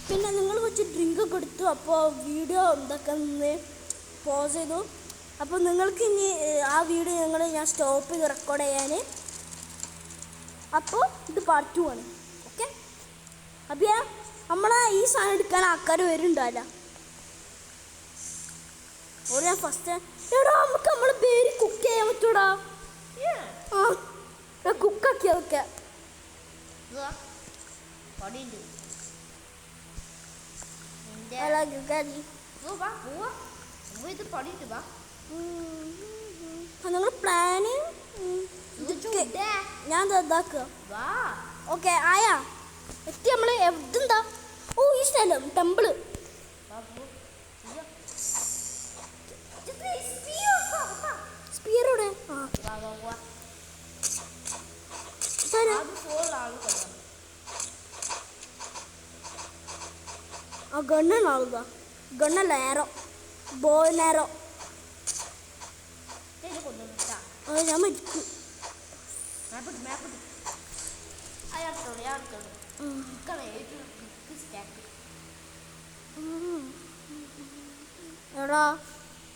പിന്നെ നിങ്ങൾ കുറച്ച് ഡ്രിങ്ക് ഒക്കെ എടുത്തു. അപ്പോൾ വീഡിയോ എന്തൊക്കെ പോസ് ചെയ്തു. അപ്പോൾ നിങ്ങൾക്ക് ഇനി ആ വീഡിയോ ഞാൻ സ്റ്റോപ്പ് ചെയ്ത് റെക്കോർഡ് ചെയ്യാൻ. അപ്പോൾ ഇത് പാർട്ട് 2 ആണ്. ഓക്കെ, അപ്പോൾ നമ്മളെ ഈ സാധനം എടുക്കാൻ ആൾക്കാർ വരുന്നുണ്ടല്ല. ഓരോ ഞാൻ ഫസ്റ്റ് എടാ നമുക്ക് നമ്മളെ പേര് കുക്ക് ചെയ്യാൻ പറ്റൂടാ. ആ കുക്കാക്കി അതൊക്കെ നിങ്ങൾ പ്ലാന് ഞാൻ ഇതാക്കുക. ഓക്കെ ആയാ എത്തി. നമ്മൾ എവിടെന്താ? ഓ ഈ സ്ഥലം ടെമ്പിള്. സ്പിയറോടെ ആ ഗണ്ണാളുക. ഗണ്ണല്ല, നേരോ ബോൾ നേരോ. ഞാൻ മരിക്കും. എടാ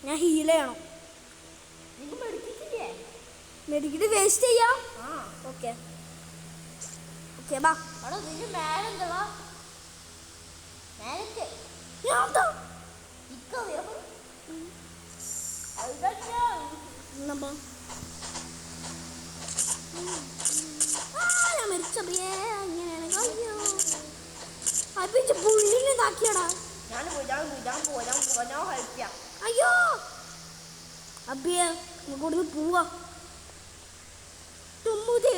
ഞാൻ ഹീൽ ചെയ്യണം. മെഡിക്കറ്റ് വേസ്റ്റ് ചെയ്യാം. ഓക്കെ ഓക്കെ ബാ. ഞാൻ മരിച്ചറിയേ അങ്ങനെയാണ്. പുള്ളിനെ ഇതാക്കിയടാ. അയ്യോ അബിയ ഇവിടുന്ന് പോവാ.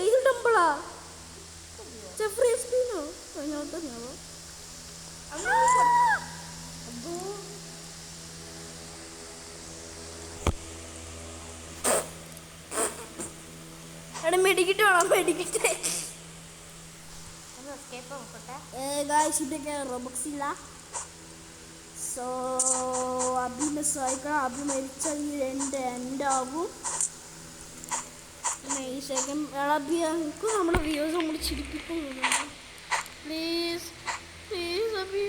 ഏത് ടെമ്പിളാ? എടാ മെഡിക്കറ്റ് വേണം. മെഡിക്കറ്റ് ഇതൊക്കെ റോബക്സ് ഇല്ല. സോ അബിനെ സഹായിക്കണം. അബി മരിച്ച എൻ്റെ ആവും. എനിക്ക് നമ്മുടെ വ്യൂസ് നമ്മൾ ചിരിപ്പിക്കുന്നു. Please please Abhi.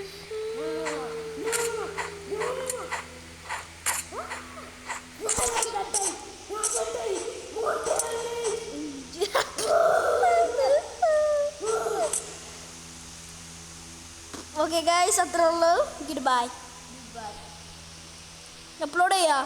Okay guys, അത്രേ ഉള്ളൂ. Good bye. അപ്ലോഡ് ചെയ്യാ.